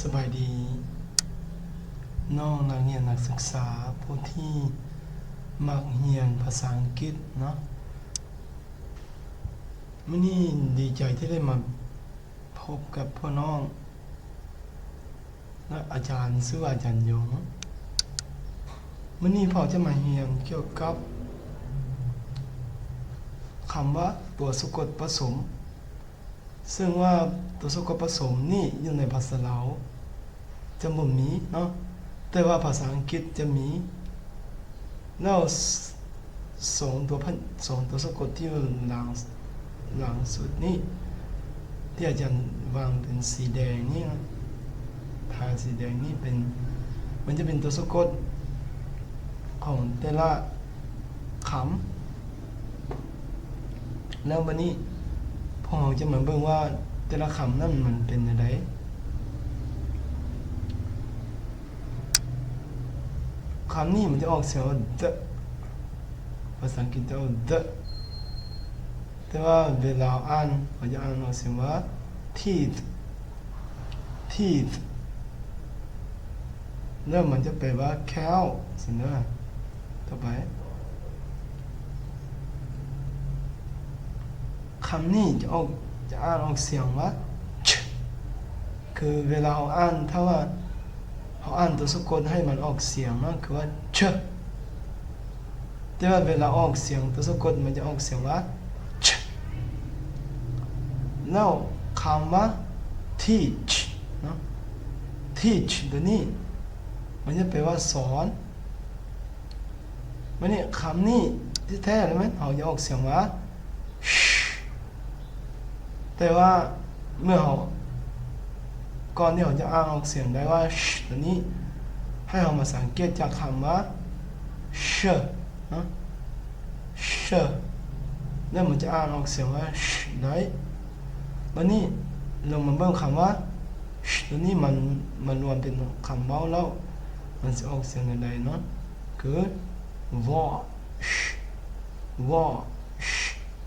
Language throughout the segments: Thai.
สบายดีน้องนักเรียนนักศึกษาผู้ที่มักเรียนภาษาอังกฤษเนาะมื้อนี้ดีใจที่ได้มาพบกับพ่อน้องและอาจารย์ชื่ออาจารย์ยงมื้อนี้พ่อจะมาเรียนเกี่ยวกับคำว่าตัวสะกดผสมซึ่งว่าตัวสะกดผสมนี่อยู่ในภาษาลาวจะบ่มีเนาะแต่ว่าภาษาอังกฤษจะมีแล้วสองตัวสะกดที่หลังสุดนี่ที่อาจารย์วางเป็นสีแดงนี่นะทาสีแดงนี่เป็นมันจะเป็นตัวสะกดของแต่ละคำแล้ววันนี้พอเราจะมาเบิ่งว่าแต่ละคำนั้นมันเป็นจังไดคำนี้มันจะออกเสียงว่า the ภาษาอังกฤษจะออก the แต่ว่าเวลาอ่านเขาจะอ่านออกเสียงว่า teeth แล้วมันจะแปลว่า cow สินะต่อไปคำนี้จะอ่านออกเสียงว่า ch คือเวลาเราอ่านถ้าว่าเขาอ่านตัวสะกดให้มันออกเสียงนะคือว่า ch แต่ว่าเวลาออกเสียงตัวสะกดมันจะออกเสียงว่า ch แล้วคำว่า teach เนาะ teach ตัวนี้มันจะแปลว่าสอนมันนี่คำนี้ที่แท้เลยมั้ยเขาจะออกเสียงว่า sh แต่ว่าเมื่อเขาก่อนที่เขาจะอ่านออกเสียงได้ว่า sh ตัวนี้ให้เรามาสังเกตจากคำว่า sh นะ sh แล้วมันจะอ่านออกเสียงว่า sh ได้วันนี้เรามาเบิ่งคำว่า sh ตัวนี้มันรวมเป็นคำเว้าแล้วมันจะออกเสียงยังไงเนาะคือ wash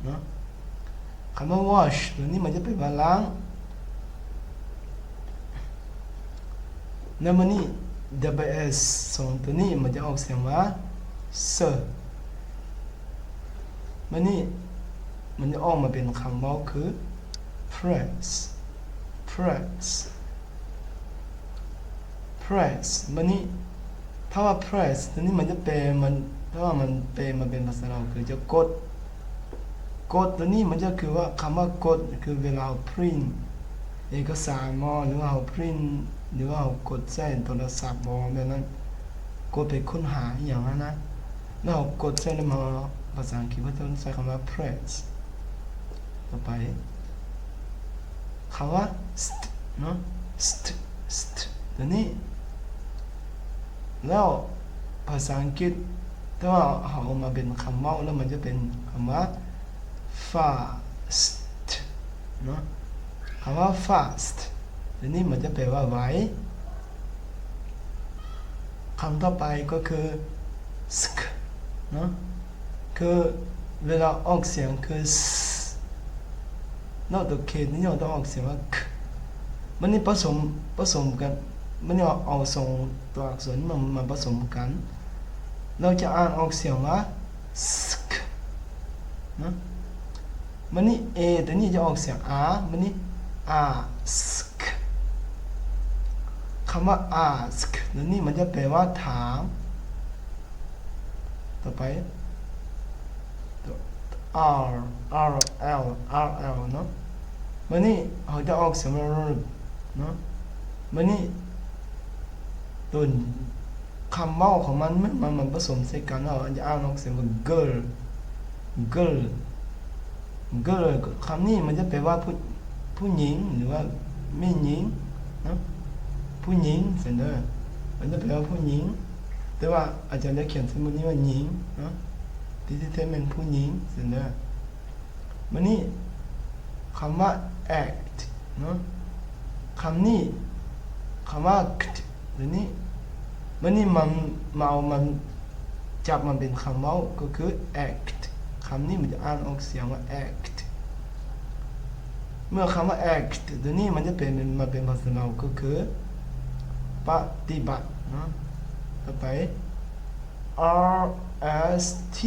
เนาะคำว่า wash ตัวนี้มันจะเป็นว่าล้างแล้วมันนี่ ws สองตัวนี้มันจะออกเสียงว่า sir มันจะออกมาเป็นคำเว้าคือ press มันนี่ถ้าว่า press ตัวนี้มันจะแปลมันถ้าว่ามันแปลมาเป็นภาษาเราคือจะกดตัวนี้มันจะคือว่าคำว่ากดคือเวลา print เอกสารมอหรือว่าเรา print หรือว่าเรากดใส่โทรศัพท์มอแบบนั้นกดไปค้นหาอย่างนั้นนะแล้วเรากดใส่ในมาภาษาอังกฤษก็ต้องใช้คำว่า press ต่อไปคำว่า st เนาะ st ตัวนี้แล้วภาษาอังกฤษถ้าว่าเอามาเป็นคำเว้าแล้วมันจะเป็นคำว่า fast เนาะคำว่า fast ตัวนี้มันจะแปลว่าไวคำต่อไปก็คือ sk เนาะคือเวลาออกเสียงคือ s นอกจาก k นี่เราต้องออกเสียงว่า k มันนี่ผสมกันมันนี่เอาส่งตัวอักษรมาผสมกันเราจะอ่านออกเสียงว่า sk นะมันนี่ a ตัวนี้จะออกเสียง r มันนี่ ask คำว่า ask ตัวนี้มันจะแปลว่าถามต่อไป r l เนาะมันนี่เขาจะออกเสียงว่า เนาะมันนี่ตัวคำเว้าของมันผสมใส่กันเราจะอ่านออกเสียงว่า girl คำนี้มันจะแปลว่าผู้หญิงหรือว่าแม่หญิงเนาะผู้หญิงเสร็จแล้วมันจะแปลว่าผู้หญิงแต่ว่าอาจารย์ได้เขียนสมมุตินี้ว่าหญิงเนาะที่แท้เป็นผู้หญิงเสร็จแล้วมันนี่คำว่า act เนาะคำนี้คำว่า act หรือนี้มันนี่มันจับมันเป็นคำเว้าก็คือ act คำนี้มันจะอ่านออกเสียงว่า act เมื่อคำว่า act ตัวนี้มันจะเป็นมาเป็นภาษาเราก็คือ ปฏิบัตินะต่อไป R S T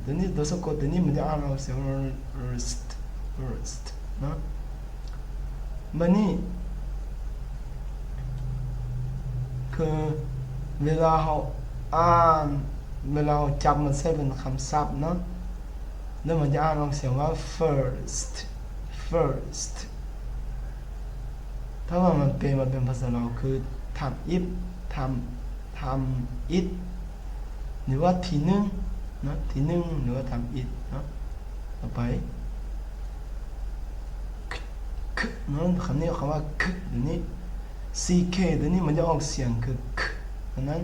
ตัวนี้ตัวสะกดตัวนี้มันจะอ่านออกเสียง rest นะมันนี่คือเวลาเราอ่านเวลาเราจับมันใส่เป็นคำศัพท์นะแล้วมันจะอ่านออกเสียงว่า first ถ้าว่ามันเป็นภาษาเราคือทำ it ทำ it หรือว่าทีหนึ่งนะทีหนึ่งหรือว่าทำ it นะต่อไปนั่นคำนี้คำว่าตัวนี้ ck ตัวนี้มันจะออกเสียงคืออันนั้น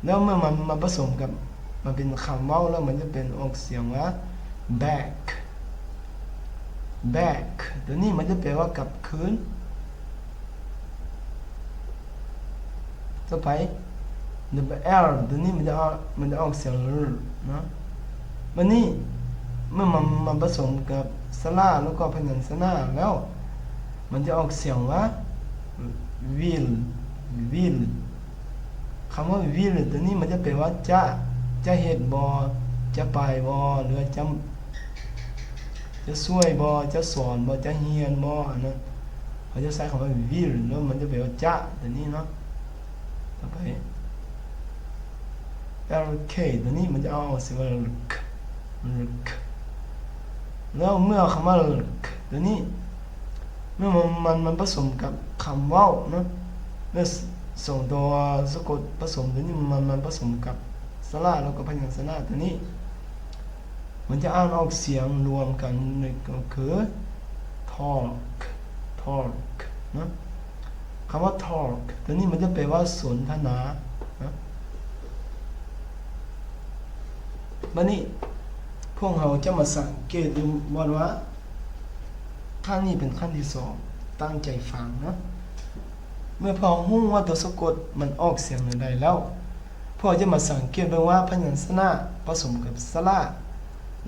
แล้วเมื่อมันมาผสมกับมันเป็นคำเว้าแล้วมันจะเป็นออกเสียงว่า back ตัวนี้มันจะแปลว่ากลับคืนต่อไป l ตัวนี้มันจะออกเสียงนะวันนี้เมื่อมันผสมกับสระแล้วก็พยัญชนะแล้วมันจะออกเสียงว่า will คำว่า will ตัวนี้มันจะแปลว่าจะเฮ็ดบ่จะไปบ่หรือจะช่วยบ่จะสอนบ่จะเรียนบ่อันนั้นเขาจะใช้คำว่า will แล้วมันจะแปลว่าจะตัวนี้เนาะต่อไป lk ตัวนี้มันจะเอาเสียงว่า lk แล้วเมื่อคำว่า lk ตัวนี้เมื่อมันผสมกับคำเว้าเนาะเมื่อส่งตัวสะกดผสมตัวนี้มันผสมกับสระแล้วก็พยัญชนะตัวนี้มันจะอ่านออกเสียงรวมกันก็คือ talk นะคำว่า talk ตัวนี้มันจะแปลว่าสนทนานะบัดนี้พวกเราจะมาสังเกตดูว่าขั้นนี้เป็นขั้นที่2ตั้งใจฟังนะเมื่อพอรู้ว่าตัวสะกดมันออกเสียงใดแล้วพอจะมาสังเกตดูว่าพยัญชนะผสมกับสระ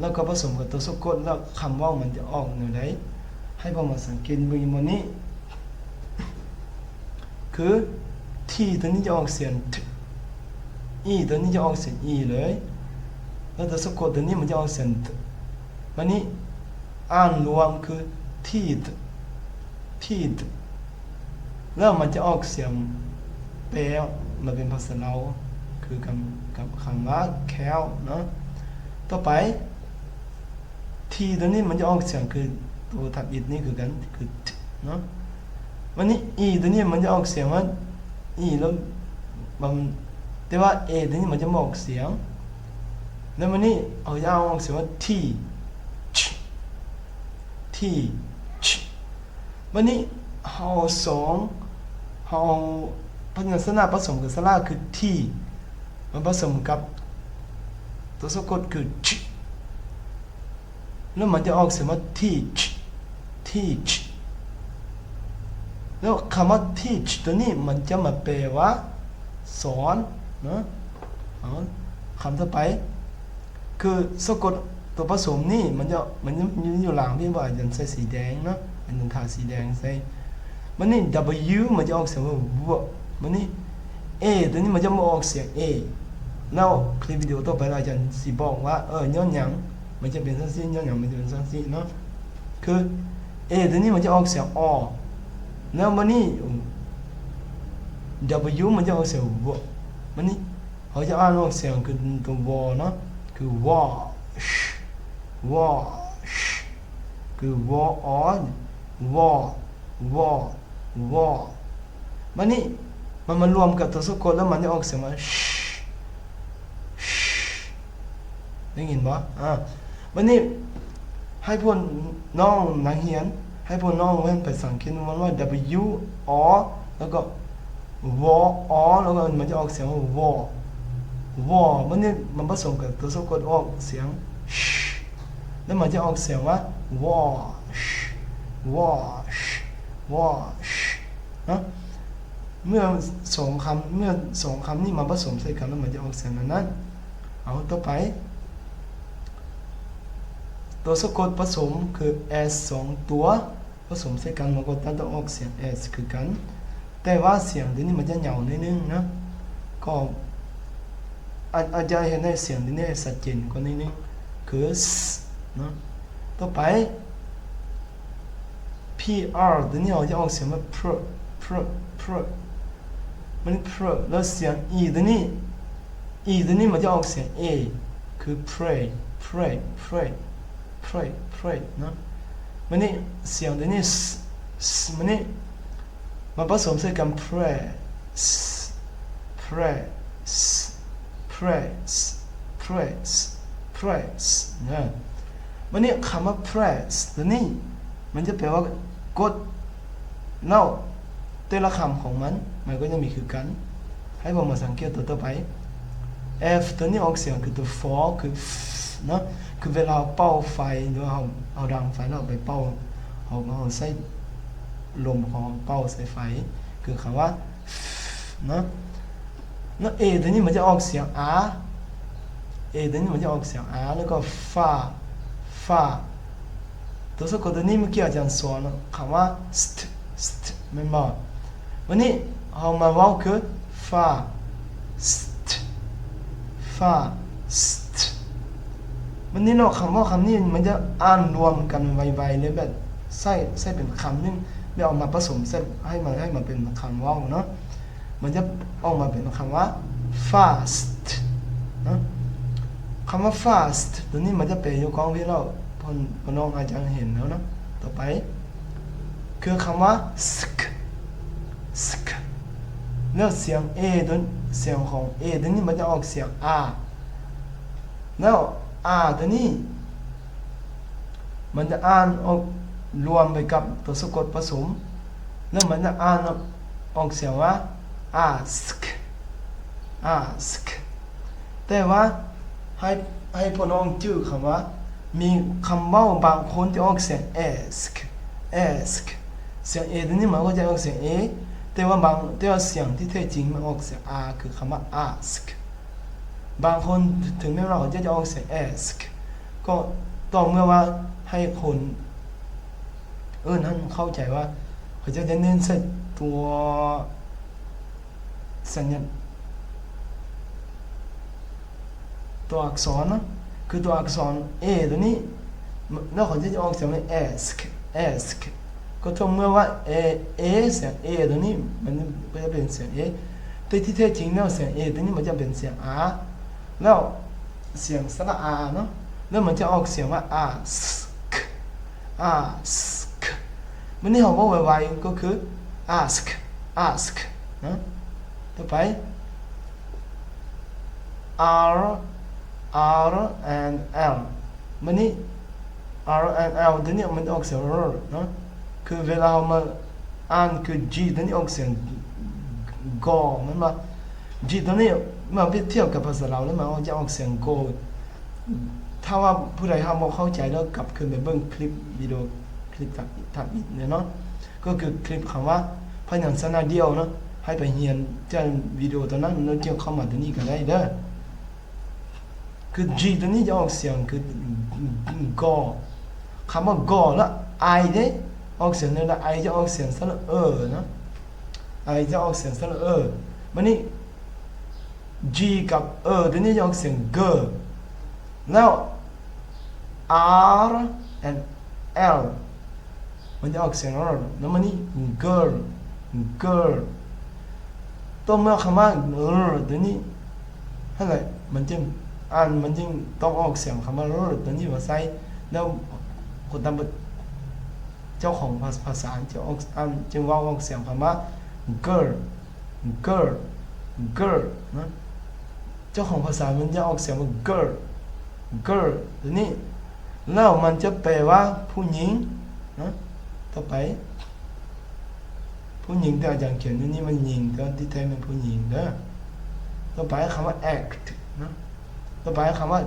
แล้วก็ผสมกับตัวสะกดแล้วคำว่ามันจะออกใดให้พอมาสังเกตดูมันนี้คือที่ตัวนี้จะออกเสียง t ตัวนี้จะออกเสียง เลยแล้วตัวสะกดตัวนี้มันจะออกเสียง t วันนี้อ่านรวมคือ teeth แล้วมันจะออกเสียงแปลมาเป็นภาษาเราคือกับคำว่า cow เนาะต่อไปทีตัวนี้มันจะออกเสียงคือตัวทับอิดนี่คือกันคือ t เนาะวันนี้ ตัวนี้มันจะออกเสียงว่า แล้วแต่ว่า ตัวนี้มันจะไม่ออกเสียงแล้ววันนี้เอาจะออกเสียงว่า t วันนี้เฮาพยัญชนะผสมกับสระคือ t มันผสมกับตัวสะกดคือ ch แล้วมันจะออกเสียงว่า teach แล้วคำว่า teach ตัวนี้มันจะมาแปลว่าสอนนะคำต่อไปคือสะกดตัวผสมนี่มันอยู่หลังพี่ว่าจะใส่สีแดงเนาะอันนั้นทาสีแดงใส่มันนี่ W มันจะออกเสียงว่า w มันนี่ A ตัวนี้มันจะมาออกเสียง A แล้วคลิปวิดีโอต่อไปเราจะสิบอกว่าย้อนหยังมันจะเป็นสั้นๆย้อนหยังมันจะเป็นสั้นๆเนาะคือ A ตัวนี้มันจะออกเสียง อแล้วมันนี่ W มันจะออกเสียง w มันนี่เขาจะอ่านออกเสียงคือตัว w เนาะคือ wash คือ มันนี่มันรวมกับตัวสะกดแล้วมันจะออกเสียงว่า ได้ยินบ่มันนี่ให้พวกน้องนักเรียนให้พวกน้องเว้นไปสังเกตมันว่า W O แล้วก็ W O แล้วก็มันจะออกเสียงว่า W มันนี่มันผสมกับตัวสะกดออกเสียงแล้วมันจะออกเสียงว่า wash นะเมื่อสองคำนี้มาผสมใส่กันแล้วมันจะออกเสียงนั้นเอาต่อไปตัวสะกดผสมคือ s 2 ตัวผสมใส่กันมันก็ต้องออกเสียง s คือกัน แต่ว่าเสียงตัวนี้มันจะเหงานิดนึงนะก็อาจจะเห็นได้เสียงตัวนี้ชัดเจนกว่านิดนึงคือนะต่อไป PR ตัวนี้เราจะออกเสียงว่า pr มัน pr แล้วเสียง E ตัวนี้มันจะออกเสียง A คือ pray นะมันนี่เสียงตัวนี้มันนี่มันผสมใส่กัน pray นะมันนี่คำว่า pray ตัวนี้มันจะแปลว่ากดแล้วแต่ละคำของมันก็จะมีคือกันให้ผมมาสังเกตตัวต่อไป F ตัวนี้ออกเสียงคือตัว for คือเนาะคือเวลาเป่าไฟหรือเอาดังไฟแล้วไปเป่าเอาใส่ลมของเป่าใส่ไฟคือคำว่าเนาะแล้ว A ตัวนี้มันจะออกเสียง R A ตัวนี้มันจะออกเสียง R แล้วก็ฟาตัวสะกดตัวนี้เมื่อกี้อาจารย์สอนคำว่า st ไม่มาวันนี้เอามาว่าคือฟา st วันนี้เราคำนี้มันจะอ่านรวมกันไวๆเลยแบบใส่เป็นคำนึงไม่เอามาผสมเสร็จให้มันเป็นคำว่าวเนาะมันจะออกมาเป็นคำว่า fast นะคำว่า fast ตัวนี้มันจะเป็นอยู่กองที่เราพน้องอาจารย์เห็นแล้วนะต่อไปคือคำว่า sk แล้วเสียง A ตัวเสียงของ A ตัวนี้มันจะออกเสียง R แล้ว R ตัวนี้มันจะอ่านออกรวมไปกับตัวสะกดผสมแล้วมันจะอ่านออกเสียงว่า ask แต่ว่าให้พน้องจื้อคำว่ามีคำว่าบางคนจะออกเสียง ask เสียง A ตัวนี้มันก็จะออกเสียง A แต่ว่าเสียงที่แท้จริงมันออกเสียง R คือคำว่า ask บางคนถึงแม้เราจะออกเสียง ask ก็ต้องเมื่อว่าให้คนท่านเข้าใจว่าเขาจะเน้นใส่ตัวสัญญาณตัวอักษรนะคือตัวอักษร A ตัวนี้แล้วเขาจะออกเสียงว่า ask ก็ต้องเมื่อว่า A เสียง A ตัวนี้มันก็จะเป็นเสียง A แต่ที่แท้จริงแล้วเสียง A ตัวนี้มันจะเป็นเสียง R แล้วเสียงสระ R เนาะแล้วมันจะออกเสียงว่า ask มันนี่เขาบอกไวๆก็คือ ask นะต่อไป R and L มันนี่ R and L ตัวนี้มันออกเสียง R เนาะคือเวลาเรามาอ่านคือ G ตัวนี้ออกเสียงกอมันมา G ตัวนี้มาเปรียบเทียบกับภาษาเราแล้วมันจะออกเสียงโกถ้าว่าผู้ใดเขาเข้าใจแล้วกลับคืนไปเบิ่งคลิปวิดีโอคลิปถัดอีกเนาะก็คือคลิปคำว่าพยัญชนะเดียวเนาะให้ไปเรียนจากวิดีโอตัวนั้นแล้วเกี่ยวเข้ามาตัวนี้ก็ได้เด้อคือ G ตัวนี้จะออกเสียงคือกอคำว่ากอแล้ว I เด้ออกเสียงนั่นละ I จะออกเสียงสระเนาะ I จะออกเสียงสระมันนี่ G กับตัวนี้จะออกเสียงเกแล้ว R and L มันจะออกเสียง R แล้วมันนี่ girl ตัวเมื่อคำว่า ตัวนี้อะไรมันจึงมันจึงต้องออกเสียงคำว่า ตัวนี้มาใส่แล้วคนทำเจ้าของภาษาจะออกจึงว่าออกเสียงคำว่า girl นะเจ้าของภาษามันจะออกเสียงว่า girl ตัวนี้แล้วมันจะแปลว่าผู้หญิงนะต่อไปผู้หญิงแต่อาจารย์เขียนนี่มันหญิงแต่ที่แท้เป็นผู้หญิงเด้อต่อไปคำว่า act นะต่อไปคำว่า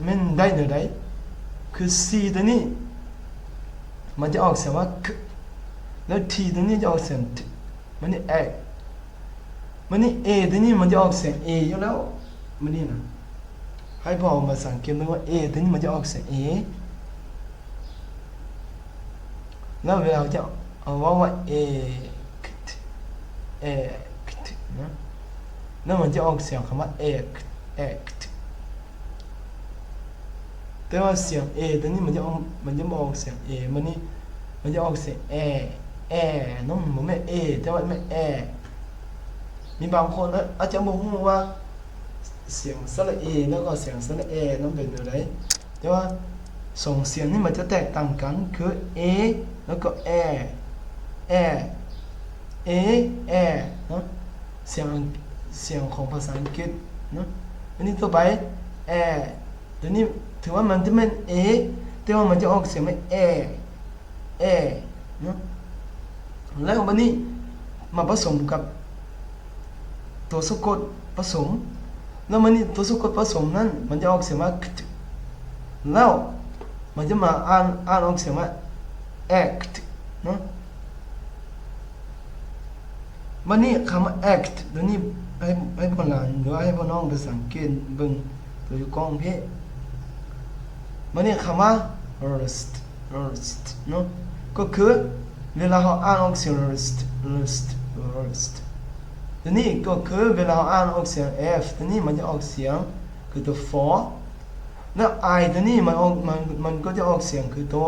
มันได้เดี๋ยวใดคือ C ตัวนี้มันจะออกเสียงว่า k แล้ว T ตัวนี้จะออกเสียง t มันนี่ act มันนี่ A ตัวนี้มันจะออกเสียง A อยู่แล้วมันนี่นะให้พอมาสังเกตดูว่า A ตัวนี้มันจะออกเสียง A แล้วเวลาจะเอาว่า A act นะแล้วมันจะออกเสียงคำว่า act แต่ว่าเสียง a ตัวนี้มันจะไม่ออกเสียง a มันจะออกเสียง น้องมันไม่ a แต่ว่าไม่ มีบางคนอาจจะบอกว่าเสียงสระ a แล้วก็เสียงสระ a น้องเป็นอะไรแต่ว่าส่งเสียงนี่มันจะแตกต่างกันคือ a แล้วก็ a เนาะเสียงของภาษาอังกฤษเนาะอันนี้ต่อไป ตัวนี้ถือว่ามันจะเป็น a แต่ว่ามันจะออกเสียงไม่ เนาะแล้ววันนี้มาผสมกับตัวสะกดผสมแล้วมันนี่ตัวสะกดผสมนั้นมันจะออกเสียงว่าแล้วมันจะมาอ่านออกเสียงว่า act เนาะวันนี้คำว่า act ตัวนี้ให้พ่อหลานหรือให้พ่อน้องไปสังเกตเบิ่งตัวอยู่กล้องเพวันนี้คำว่า rest เนาะก็คือเวลาเราอ่านออกเสียง rest ตัวนี้ก็คือเวลาเราอ่านออกเสียง f ตัวนี้มันจะออกเสียงคือตัว for แล้ว i ตัวนี้มันก็จะออกเสียงคือตัว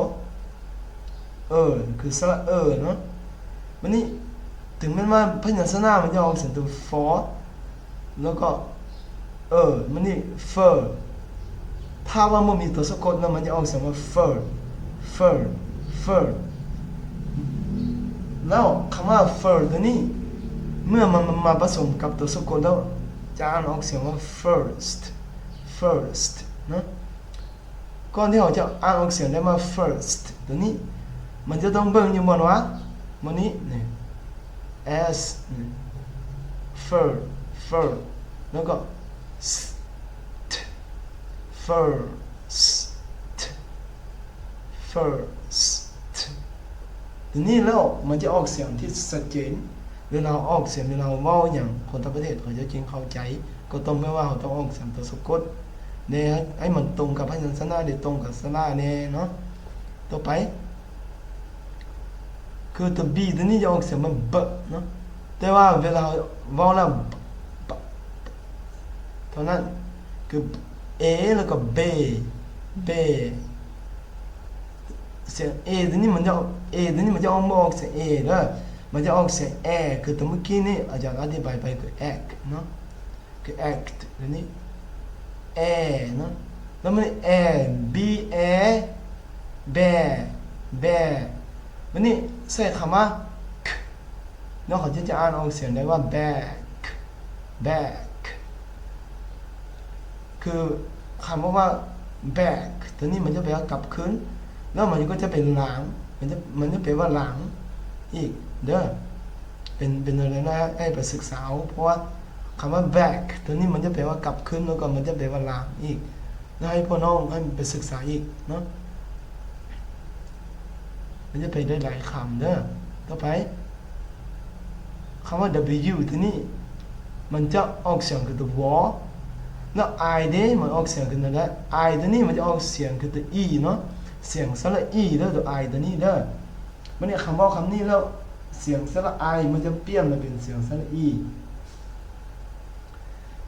คือสระเนาะวันนี้ถึงแม้ว่าพยัญชนะมันจะออกเสียงตัว for แล้วก็มันนี่ fur ถ้าว่ามันมีตัวสะกดแล้วมันจะออกเสียงว่า fur แล้วคำว่า fur ตัวนี้เมื่อมันมาผสมกับตัวสะกดแล้วจะอ่านออกเสียงว่า first นะก่อนที่เราจะอ่านออกเสียงได้มา first ตัวนี้มันจะต้องเบิ่งอยู่บนว่ามันนี้นี่ s fur แล้วก็ first ทีนี้แล้วมันจะออกเสียงที่ชัดเจนเวลาออกเสียงเวลาเว้าอย่างคนต่างประเทศเขาจะจริงเข้าใจก็ต้องไม่ว่าเขาต้องออกเสียงตัวสะกดเนี่ยให้มันตรงกับพยัญชนะได้ตรงกับสระเนี่ยเนาะต่อไปคือตัว b ตัวนี้จะออกเสียงมันbเนาะแต่ว่าเวลาเว้าแล้วเท่านั้นคือ a แล้วก็ b เสียง a ตัวนี้มันจะออกเสียง a แล้วมันจะออกเสียง คือตัวเมื่อกี้นี่อาจารย์อธิบายไปคือ act เนาะคือ act ตัวนี้ เนาะแล้วมัน b bear มันนี่ใส่คำว่าเนาะเขาจะอ่านออกเสียงได้ว่า back คือคำว่า back ตัวนี้มันจะแปลว่ากลับคืนแล้วมันก็จะเป็นหลังมันจะแปลว่าหลังอีกเด้อเป็นอะไรนะให้ไปศึกษาเพราะว่าคำว่า back ตัวนี้มันจะแปลว่ากลับคืนแล้วก็มันจะแปลว่าหลังอีกแล้วให้พ่อน้องให้ไปศึกษาอีกเนาะมันจะไปได้หลายคำเด้อต่อไปคำว่า w ตัวนี้มันจะออกเสียงคือตัว w แล้ว i เนี่ยมันออกเสียงคืออะไร i ตัวนี้มันจะออกเสียงคือตัว e เนาะเสียงสระ e เด้อตัว i ตัวนี้เด้อมันเนี่ยคำว่าคำนี้แล้วเสียงสระ i มันจะเปลี่ยนมาเป็นเสียงสระ e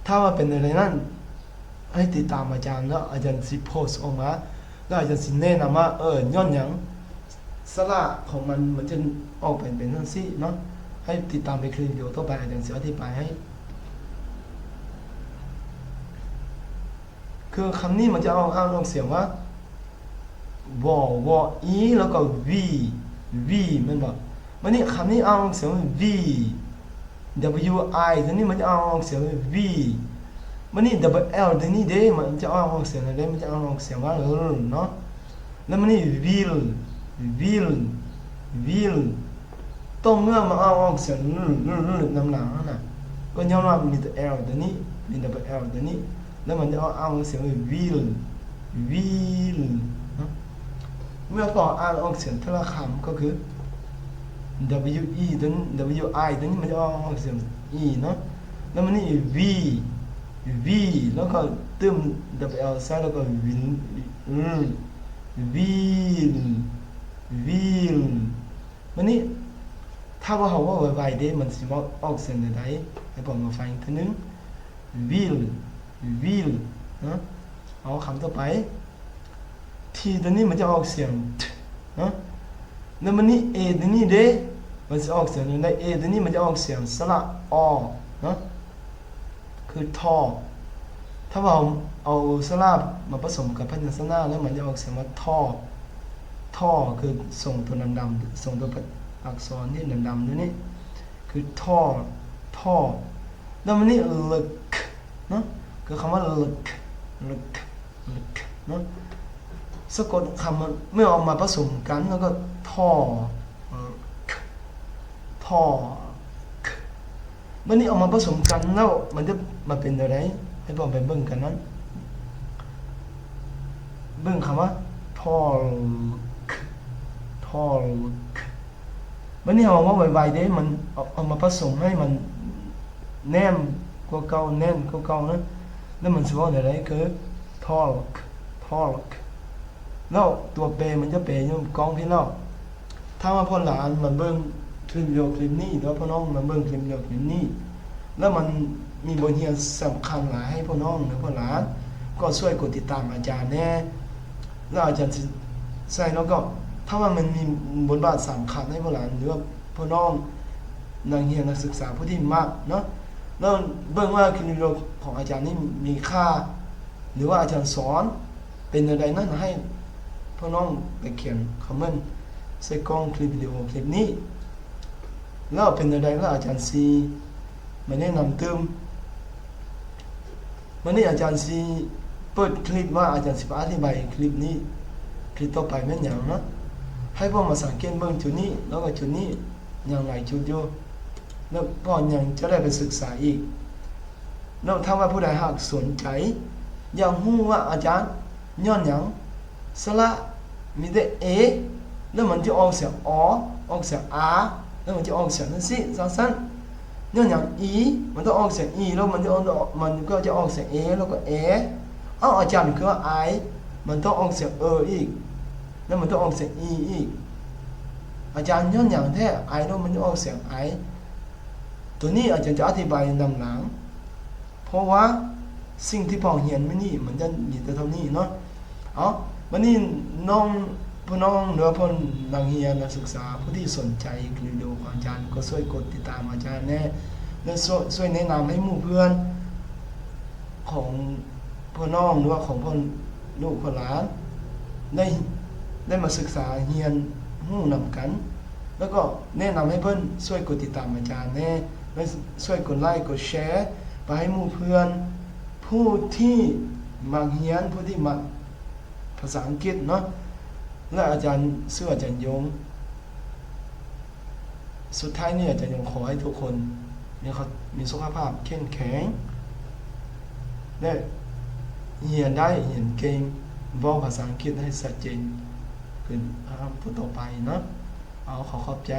ถ้าว่าเป็นอะไรนั่นให้ติดตามอาจารย์แล้วอาจารย์สิโพสออกมาแล้วอาจารย์สิแนะนำว่าย้อนหยังสระของมันจะออกเป็นนั่นสิเนาะให้ติดตามไปคลิปวิดีโอต่อไปอาจารย์จะอธิบายให้คือคำนี้มันจะอ่านออกเสียงว่าวออีแล้วก็ v มันบอกมันนี่คำนี้อ่านออกเสียงว่า v w i ตัวนี้มันจะอ่านออกเสียงว่า v มันนี่ w l ตัวนี้เด้มันจะอ่านออกเสียงอะไรมันจะอ่านออกเสียงว่าเนาะแล้วมันนี่ will ต้องเมื่อมาอ่านออกเสียงนำหลังน่ะก็ย้อนว่ามีตัว l ตัวนี้มี w l ตัวนี้แล้วมันจะอ่านออกเสียงว่า will เมื่อพออ่านออกเสียงแต่ละคำก็คือ w i ตัวนี้มันจะออกเสียง e เนาะแล้วมันนี่ v แล้วก็เติม w ใส่แล้วก็ will มันนี่ถ ถ้าว่าเขาว่าไวๆเด้มันสิว่าออกเสียงใดให้ผมมาฟังอีกทีนึง will will นะเอาคำต่อไปทีตัวนี้มันจะออกเสียงนะแล้วมันนี่ a ตัวนี้เด้มันจะออกเสียงใน a ตัวนี้มันจะออกเสียงสระอนะคือทอถ้าเราเอาสระมาผสมกับพยัญชนะแล้วมันจะออกเสียงว่าท่อคือส่งตัวดำๆส่งตัวอักษรที่ดำๆตัวนี้คือท่อแล้วมันนี่ลึกนะคือคำว่าลึกนะสะกดคำมันไม่ออกมาผสมกันแล้วก็ท่อมันนี่ออกมาผสมกันแล้วมันจะมาเป็นอะไรให้ผมไปเบิ่งกันนั้นเบิ่งคำว่าท่อมันนี่เอาว่าไวๆเด้มันเอามาผสมให้มันแน่นกว่าเก่านะแล้วมันสิว่าอะไรคือท่อแล้วตัวเปมันจะเปอยู่กองพี่น้องถ้าว่าพ่อหลานมันเบิ่งคลิปวิดีโอคลิปนี้แล้วพ่อน้องมันเบิ่งคลิปวิดีโอคลิปนี้แล้วมันมีบทเรียนสำคัญหลายให้พ่อน้องหรือพ่อหลานก็ช่วยกดติดตามอาจารย์แน่แล้วอาจารย์ใส่แล้วก็ถ้าว่ามันมีบทบาทสำคัญให้พ่อหลานหรือว่าพ่อน้องนักเรียนนักศึกษาผู้ที่มากเนาะแล้วเบิ่งว่าคลิปวิดีโอของอาจารย์นี่มีค่าหรือว่าอาจารย์สอนเป็นอะไรนั้นให้พ่อน้องไปเขียนคอมเมนต์ใส่กล้องคลิปวิดีโอคลิปนี้แล้วเป็นอะไรแล้วอาจารย์ซีมาแนะนำเติมวันนี้อาจารย์ซีเปิดคลิปว่าอาจารย์สิอธิบายคลิปนี้คลิปต่อไปแม่นอย่างนะให้พ่อมาสังเกตเบิ่งจุดนี้แล้วก็จุดนี้อย่างไรจุดอยู่แล้วพ่อยังจะได้ไปศึกษาอีกแล้วถ้าว่าผู้ใดหากสนใจอยากรู้ว่าอาจารย์ย้อนหยังสระมีแต่ a แล้วมันจะออกเสียงออกเสียง a แล้วมันจะออกเสียงนั่นสิสั้นๆย้อนหยัง e มันต้องออกเสียง e แล้วมันก็จะออกเสียง a แล้วก็ a อาจารย์คือว่า i มันต้องออกเสียงอีกแล้วมันต้องออกเสียง e อีกอาจารย์ย้อนหยังแท้ i แล้วมันจะออกเสียง i ตัวนี้อาจารย์จะอธิบายนำหลังเพราะว่าสิ่งที่พ่อเรียนไม่นี่มันจะมีแต่เท่านี้เนาะวันนี้พี่น้องหรือว่าพ่อนักเรียนนักศึกษาผู้ที่สนใจคลิปวิดีโอของอาจารย์ก็ช่วยกดติดตามอาจารย์แน่และช่วยแนะนำให้หมู่เพื่อนของพ่อน้องหรือว่าของพ่อลูกพ่อหลานได้มาศึกษาเรียนรู้นำกันแล้วก็แนะนำให้เพื่อนช่วยกดติดตามอาจารย์แน่และช่วยกดไลค์กดแชร์ไปให้หมู่เพื่อนผู้ที่มาเรียนผู้ที่มาภาษาอังกฤษเนาะและอาจารย์อาจารย์ยงสุดท้ายนี่อาจารย์ยงขอให้ทุกคนมีสุขภาพเข้มแข็งและเรียนเก่งบอกภาษาอังกฤษให้ชัดเจนขึ้นผู้ต่อไปเนาะขอบใจ